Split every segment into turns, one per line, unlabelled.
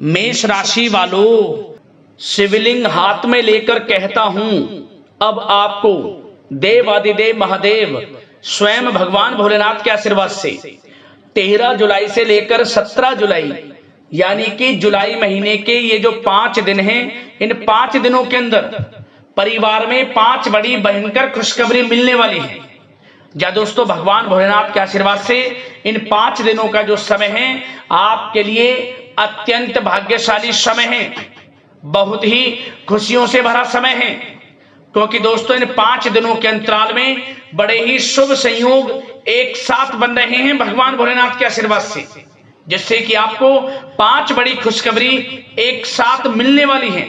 मेष राशि वालों, शिवलिंग हाथ में लेकर कहता हूं, अब आपको देवादिदेव महादेव स्वयं भगवान भोलेनाथ के आशीर्वाद से 13 जुलाई से लेकर 17 जुलाई यानी कि जुलाई महीने के ये जो 5 दिन हैं, इन 5 दिनों के अंदर परिवार में 5 बड़ी भयंकर खुशखबरी मिलने वाली है। या दोस्तों, भगवान भोलेनाथ के आशीर्वाद से इन 5 दिनों का जो समय है आपके लिए अत्यंत भाग्यशाली समय है, बहुत ही खुशियों से भरा समय है। क्योंकि दोस्तों, इन 5 दिनों के अंतराल में बड़े ही शुभ संयोग एक साथ बन रहे हैं भगवान भोलेनाथ के आशीर्वाद से, जिससे कि आपको 5 बड़ी खुशखबरी एक साथ मिलने वाली है।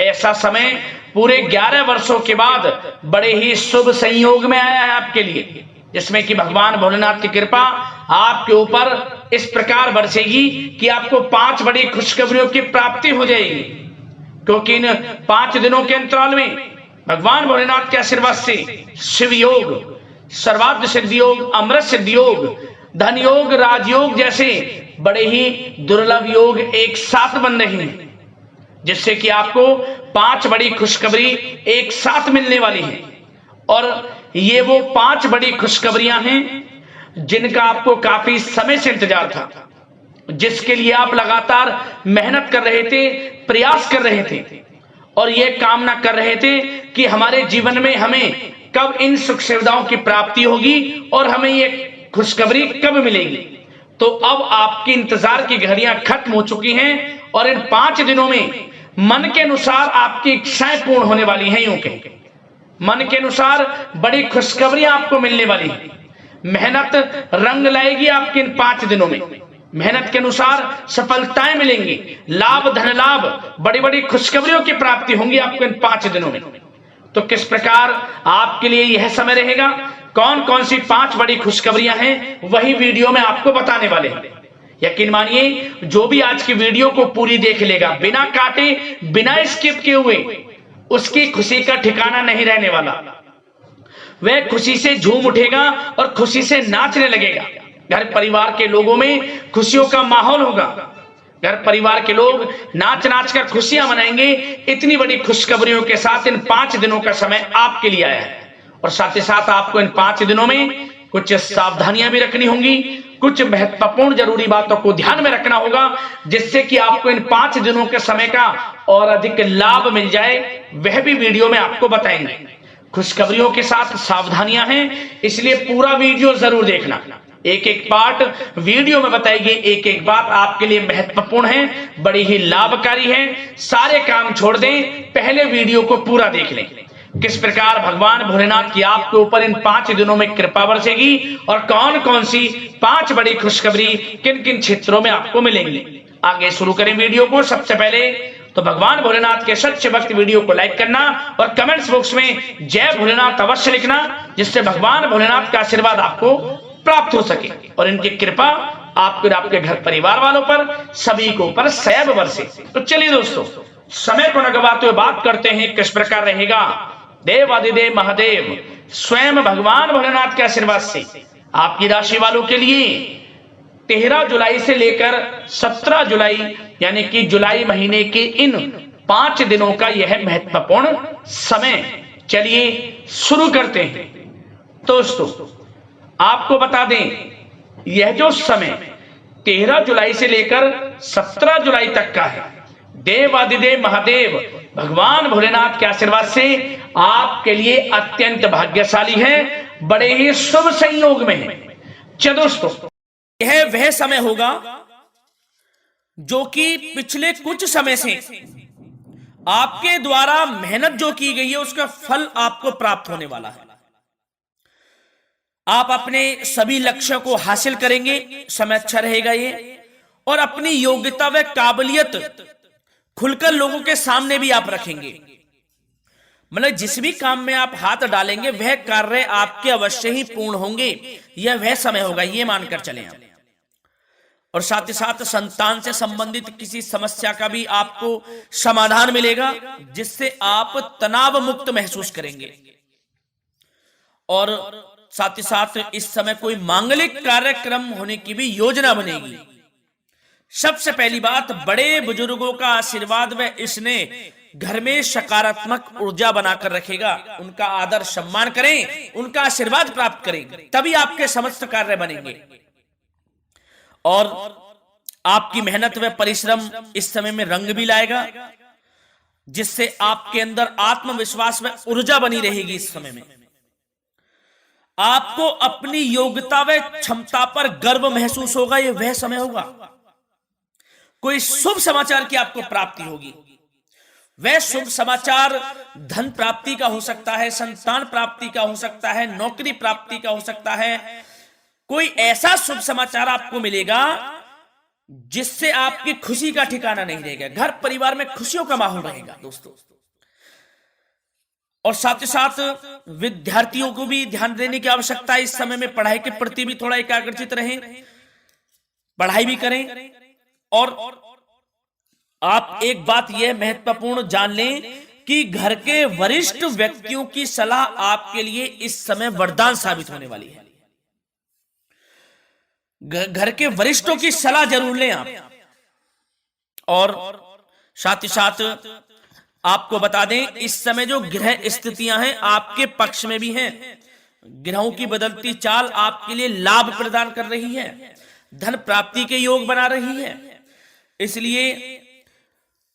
ऐसा समय पूरे 11 वर्षों के बाद बड़े ही शुभ संयोग में आया है आपके लिए, जिसमें कि भगवान भोलेनाथ की कृपा आपके ऊपर इस प्रकार बरसेगी कि आपको 5 बड़ी खुशखबरियों की प्राप्ति हो जाएगी। क्योंकि इन 5 दिनों के अंतराल में भगवान भोलेनाथ के आशीर्वाद से शिव योग, सर्वार्थ सिद्धि योग, अमृत सिद्धि योग, धन योग, राजयोग जैसे बड़े ही दुर्लभ योग एक साथ बन रहे हैं, जिससे कि आपको 5 बड़ी खुशखबरी एक साथ मिलने वाली है। और ये वो 5 बड़ी खुशखबरियां हैं जिनका आपको काफी समय से इंतजार था, जिसके लिए आप लगातार मेहनत कर रहे थे, प्रयास कर रहे थे और ये कामना कर रहे थे कि हमारे जीवन में हमें कब इन सुख सुविधाओं की प्राप्ति होगी और हमें ये खुशखबरी कब मिलेगी। तो अब आपकी इंतजार की घड़ियां खत्म हो चुकी हैं और इन 5 दिनों में मन के अनुसार आपकी इच्छाएं पूर्ण होने वाली हैं। यूं कहें, मन के अनुसार बड़ी खुशखबरियां आपको मिलने वाली हैं। मेहनत रंग लाएगी आपके इन 5 दिनों में, मेहनत के अनुसार सफलताएं मिलेंगी, लाभ, धन लाभ, बड़ी बड़ी खुशखबरियों की प्राप्ति होंगी आपको इन 5 दिनों में। तो किस प्रकार आपके लिए यह समय रहेगा, कौन कौन सी 5 बड़ी खुशखबरियां हैं, वही वीडियो में आपको बताने वाले हैं। यकीन मानिए, जो भी आज की वीडियो को पूरी देख लेगा, बिना काटे, बिना स्किप किए हुए, उसकी खुशी का ठिकाना नहीं रहने वाला। वह खुशी से झूम उठेगा और खुशी से नाचने लगेगा। घर परिवार के लोगों में खुशियों का माहौल होगा, घर परिवार के लोग नाच नाच कर खुशियां मनाएंगे। इतनी बड़ी खुशखबरियों के साथ इन 5 दिनों का समय आपके लिए आया है। और साथ ही साथ आपको इन 5 दिनों में कुछ सावधानियां भी रखनी होंगी, कुछ महत्वपूर्ण जरूरी बातों को ध्यान में रखना होगा, जिससे कि आपको इन 5 दिनों के समय का और अधिक लाभ मिल जाए। वह भी वीडियो में आपको बताएंगे। खुशखबरियों के साथ सावधानियां हैं, इसलिए पूरा वीडियो जरूर देखना। एक एक पार्ट वीडियो में बताई गई एक एक बात आपके लिए महत्वपूर्ण है, बड़ी ही लाभकारी है। सारे काम छोड़ दें, पहले वीडियो को पूरा देख लें। किस प्रकार भगवान भोलेनाथ की आपके ऊपर इन 5 दिनों में कृपा बरसेगी और कौन कौन सी 5 बड़ी खुशखबरी किन किन क्षेत्रों में आपको मिलेंगी। आगे शुरू करें वीडियो को। सबसे पहले तो भगवान भोलेनाथ के सच्चे भक्त वीडियो को लाइक करना और कमेंट्स बॉक्स में जय भोलेनाथ अवश्य लिखना, जिससे भगवान भोलेनाथ का आशीर्वाद आपको प्राप्त हो सके और इनकी कृपा आपके और आपके घर परिवार वालों पर, सभी को ऊपर सैब बरसे। तो चलिए दोस्तों, समय को न गवाते हुए बात करते हैं किस प्रकार रहेगा देवादिदेव महादेव स्वयं भगवान भोलेनाथ के आशीर्वाद से आपकी राशि वालों के लिए 13 जुलाई से लेकर 17 जुलाई यानी कि जुलाई महीने के इन 5 दिनों का यह महत्वपूर्ण समय। चलिए शुरू करते हैं। दोस्तों, आपको बता दें, यह जो समय 13 जुलाई से लेकर 17 जुलाई तक का है, देवादिदेव महादेव भगवान भोलेनाथ के आशीर्वाद से आपके लिए अत्यंत भाग्यशाली है, बड़े ही शुभ संयोग में है। चलो दोस्तों, यह वह समय होगा जो कि पिछले कुछ समय से आपके द्वारा मेहनत जो की गई है उसका फल आपको प्राप्त होने वाला है। आप अपने सभी लक्ष्यों को हासिल करेंगे, समय अच्छा रहेगा ये, और अपनी योग्यता व काबिलियत खुलकर लोगों के सामने भी आप रखेंगे। मतलब जिस भी काम में आप हाथ डालेंगे वह कार्य आपके अवश्य ही पूर्ण होंगे। यह वह समय होगा, ये मानकर चलें आप। और साथ ही साथ संतान से संबंधित किसी समस्या का भी आपको समाधान मिलेगा, जिससे आप तनाव मुक्त महसूस करेंगे। और साथ ही साथ इस समय कोई मांगलिक कार्यक्रम होने की भी योजना बनेगी। सबसे पहली बात, बड़े बुजुर्गों का आशीर्वाद व इसने घर में सकारात्मक ऊर्जा बनाकर रखेगा। उनका आदर सम्मान करें, उनका आशीर्वाद प्राप्त करें, तभी आपके समस्त कार्य बनेंगे। और आपकी मेहनत व परिश्रम इस समय में रंग भी लाएगा, जिससे आपके अंदर आत्मविश्वास व ऊर्जा बनी रहेगी। इस समय में आपको अपनी योग्यता व क्षमता पर गर्व महसूस होगा। यह वह समय होगा, कोई शुभ समाचार की आपको प्राप्ति होगी। वह शुभ समाचार धन प्राप्ति का हो सकता है, संतान प्राप्ति का हो सकता है, नौकरी प्राप्ति का हो सकता है। कोई ऐसा शुभ समाचार आपको मिलेगा जिससे आपकी खुशी का ठिकाना नहीं रहेगा। घर परिवार में खुशियों का माहौल रहेगा दोस्तों। और साथ ही साथ विद्यार्थियों को भी ध्यान देने की आवश्यकता है। इस समय में पढ़ाई के प्रति भी थोड़ा एकाग्रचित रहें, पढ़ाई भी करें। और आप एक बात यह महत्वपूर्ण जान लें कि घर के वरिष्ठ व्यक्तियों की सलाह आपके लिए इस समय वरदान साबित होने वाली है। घर के वरिष्ठों की सलाह जरूर लें आप। और साथ ही साथ आपको बता दें, इस समय जो ग्रह स्थितियां हैं आपके पक्ष में भी हैं। ग्रहों की बदलती चाल आपके लिए लाभ प्रदान कर रही है, धन प्राप्ति के योग बना रही है। इसलिए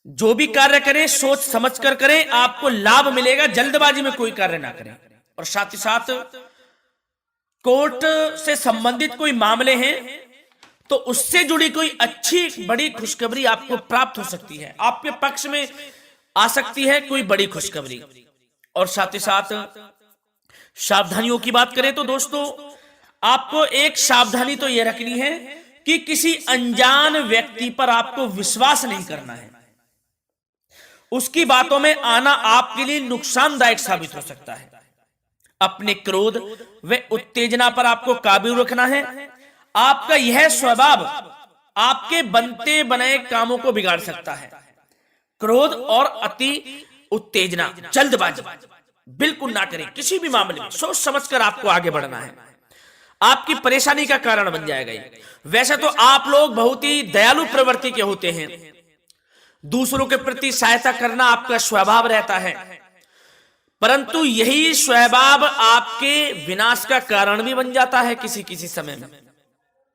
जो भी कार्य करें सोच समझ कर करें, आपको लाभ मिलेगा। जल्दबाजी में कोई कार्य ना करें। और साथ ही साथ कोर्ट से संबंधित कोई मामले हैं तो उससे जुड़ी कोई अच्छी बड़ी खुशखबरी आपको प्राप्त हो सकती है, आपके पक्ष में आ सकती है कोई बड़ी खुशखबरी। और साथ ही साथ सावधानियों की बात करें तो दोस्तों, आपको एक सावधानी तो यह रखनी है कि किसी अनजान व्यक्ति पर आपको विश्वास नहीं करना है। उसकी बातों में आना आपके लिए नुकसानदायक साबित हो सकता है। अपने क्रोध व उत्तेजना पर आपको काबू रखना है। आपका यह स्वभाव आपके बनते बनाए कामों को बिगाड़ सकता है। क्रोध और अति उत्तेजना, जल्दबाजी बिल्कुल ना करें। किसी भी मामले में सोच समझकर आपको आगे बढ़ना है, आपकी परेशानी का कारण बन जाएगा ये। वैसे तो आप लोग बहुत ही दयालु प्रवृत्ति के होते हैं, दूसरों के प्रति सहायता करना आपका स्वभाव रहता है, परंतु यही स्वभाव आपके विनाश का कारण भी बन जाता है। किसी किसी समय में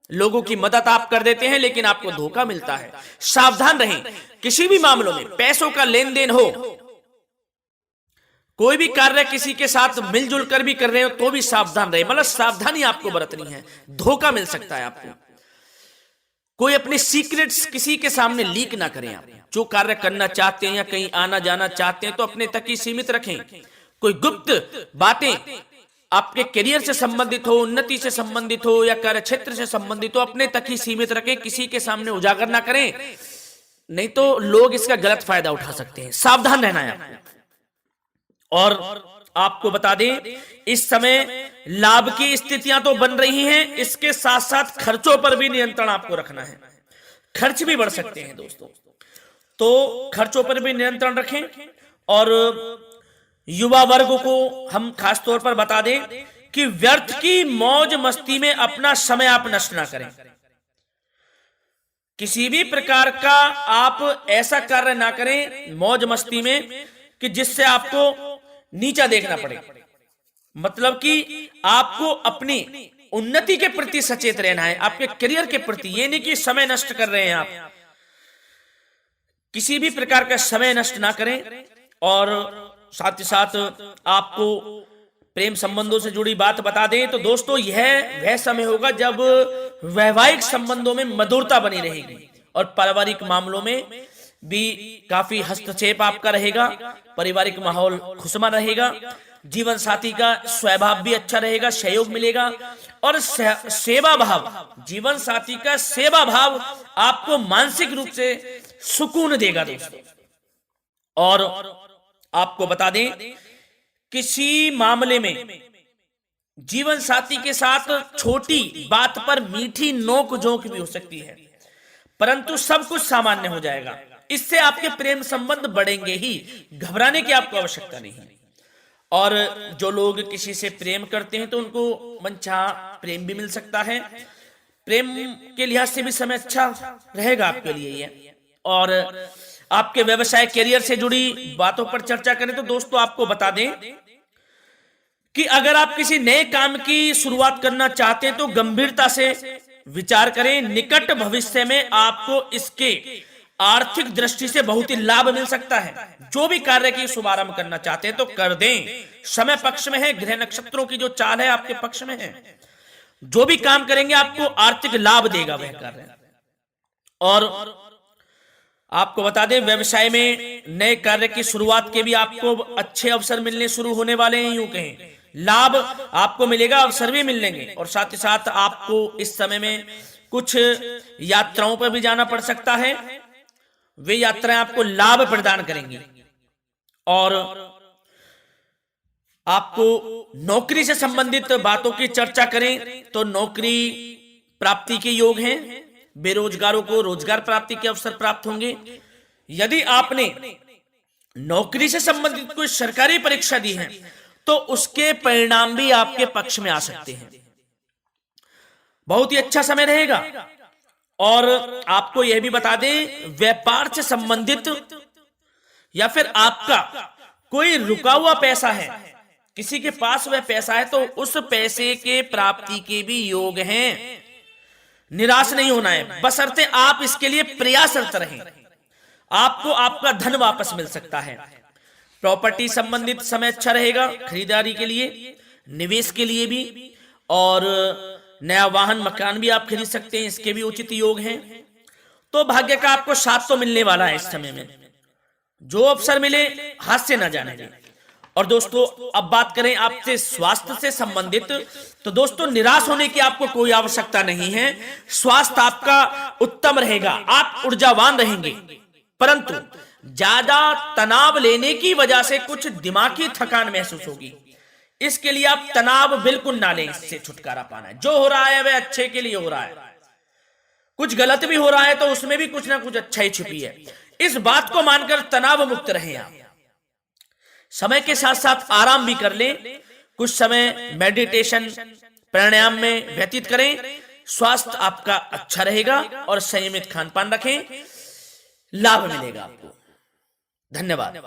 लोगों की मदद आप कर देते हैं लेकिन आपको धोखा मिलता है। सावधान रहें। किसी भी मामलों में पैसों का लेन देन हो, कोई भी कार्य किसी के साथ मिलजुल कर भी कर रहे हो तो भी सावधान रहे। मतलब सावधानी आपको बरतनी है, धोखा मिल सकता है आपको। कोई अपने सीक्रेट्स किसी के सामने लीक ना करें। आप जो कार्य करना चाहते हैं या कहीं आना जाना चाहते हैं तो अपने तक ही सीमित रखें। कोई गुप्त बातें आपके करियर से संबंधित हो, उन्नति से संबंधित हो या कार्य क्षेत्र से संबंधित हो, अपने तक ही सीमित रखें, किसी के सामने उजागर ना करें, नहीं तो लोग इसका गलत फायदा उठा सकते हैं। सावधान रहना है आपको। और आपको बता दें, इस समय लाभ की स्थितियां तो बन रही हैं, इसके साथ साथ खर्चों पर भी नियंत्रण आपको रखना है। खर्च भी बढ़ सकते हैं दोस्तों, तो खर्चों पर भी नियंत्रण रखें। और युवा वर्ग को हम खास तौर पर बता दें कि व्यर्थ की मौज मस्ती में अपना समय आप नष्ट ना करें। किसी भी प्रकार का आप ऐसा कार्य ना करें मौज मस्ती में कि जिससे आपको नीचा देखना पड़े। मतलब कि आपको अपनी उन्नति के प्रति सचेत रहना है, आपके करियर के प्रति। ये नहीं कि समय नष्ट कर रहे हैं आप, किसी भी प्रकार का समय नष्ट ना करें। और साथ ही साथ आपको प्रेम संबंधों से जुड़ी बात बता दें तो दोस्तों, यह वह समय होगा जब वैवाहिक संबंधों में मधुरता बनी रहेगी और पारिवारिक मामलों में भी काफी हस्तक्षेप आपका रहेगा। पारिवारिक माहौल खुशमा रहेगा, जीवन साथी का स्वभाव भी अच्छा रहेगा, सहयोग मिलेगा। और सेवा भाव, जीवन साथी का सेवा भाव आपको मानसिक रूप से सुकून देगा दोस्तों। और आपको बता दें, किसी मामले में जीवन साथी के साथ छोटी बात पर मीठी नोक झोंक भी हो सकती है, परंतु सब कुछ सामान्य हो जाएगा। इससे आपके प्रेम संबंध बढ़ेंगे ही, घबराने की आपको आवश्यकता नहीं। और जो लोग किसी से प्रेम करते हैं तो उनको मनचाहा प्रेम भी मिल सकता है,
प्रेम के लिहाज से भी समय अच्छा रहेगा आपके लिए ये। और आपके व्यवसाय कैरियर से जुड़ी बातों पर चर्चा करें तो दोस्तों आपको बता दें कि अगर आप किसी नए काम की शुरुआत करना चाहते हैं तो गंभीरता से विचार करें। निकट भविष्य में आपको इसके आर्थिक दृष्टि से बहुत ही लाभ मिल सकता है। जो भी कार्य की शुभारंभ करना चाहते हैं तो कर दें, समय पक्ष में है। ग्रह नक्षत्रों की जो चाल है आपके पक्ष में है। जो भी काम करेंगे आपको आर्थिक लाभ देगा वह कार्य। और आपको बता दें व्यवसाय में नए कार्य की शुरुआत के भी आपको अच्छे अवसर मिलने शुरू होने वाले हैं। यूं कहें लाभ आपको मिलेगा, अवसर भी मिलेंगे। और साथ ही साथ आपको इस समय में कुछ यात्राओं पर भी जाना पड़ सकता है। वे यात्राएं आपको लाभ प्रदान करेंगी। और आपको नौकरी से संबंधित बातों की चर्चा करें तो नौकरी प्राप्ति के योग हैं। बेरोजगारों को रोजगार प्राप्ति के अवसर प्राप्त होंगे। यदि आपने नौकरी से संबंधित कोई सरकारी परीक्षा दी है तो उसके परिणाम भी आपके पक्ष में आ सकते हैं। बहुत ही अच्छा समय रहेगा। और आपको यह भी बता दें व्यापार से संबंधित या फिर आपका कोई रुका हुआ पैसा है, किसी के पास वह पैसा है, तो उस पैसे के प्राप्ति के भी योग हैं। निराश नहीं होना है, बशर्ते आप इसके लिए प्रयासरत रहें। आपको आपका धन वापस मिल सकता है। प्रॉपर्टी संबंधित समय अच्छा रहेगा खरीदारी के लिए, निवेश के लिए भी। और नया वाहन मकान भी आप खरीद सकते हैं, इसके भी उचित योग हैं। तो भाग्य का आपको साथ तो मिलने वाला है इस समय में। जो अवसर मिले हाथ से ना जाने दें। और दोस्तों अब बात करें आपसे स्वास्थ्य से संबंधित तो दोस्तों निराश होने की आपको कोई आवश्यकता नहीं है। स्वास्थ्य आपका उत्तम रहेगा, आप ऊर्जावान रहेंगे। परंतु ज्यादा तनाव लेने की वजह से कुछ दिमागी थकान महसूस होगी। इसके लिए आप तनाव बिल्कुल ना लें। इससे छुटकारा पाना है। जो हो रहा है वह अच्छे के लिए हो रहा है। कुछ गलत भी हो रहा है तो उसमें भी कुछ ना कुछ अच्छा ही छुपी है। इस बात को मानकर तनाव मुक्त रहें आप। समय के साथ साथ आराम भी कर लें। कुछ समय मेडिटेशन प्राणायाम में व्यतीत करें। स्वास्थ्य आपका अच्छा रहेगा और संयमित खान पान रखें, लाभ मिलेगा आपको। धन्यवाद।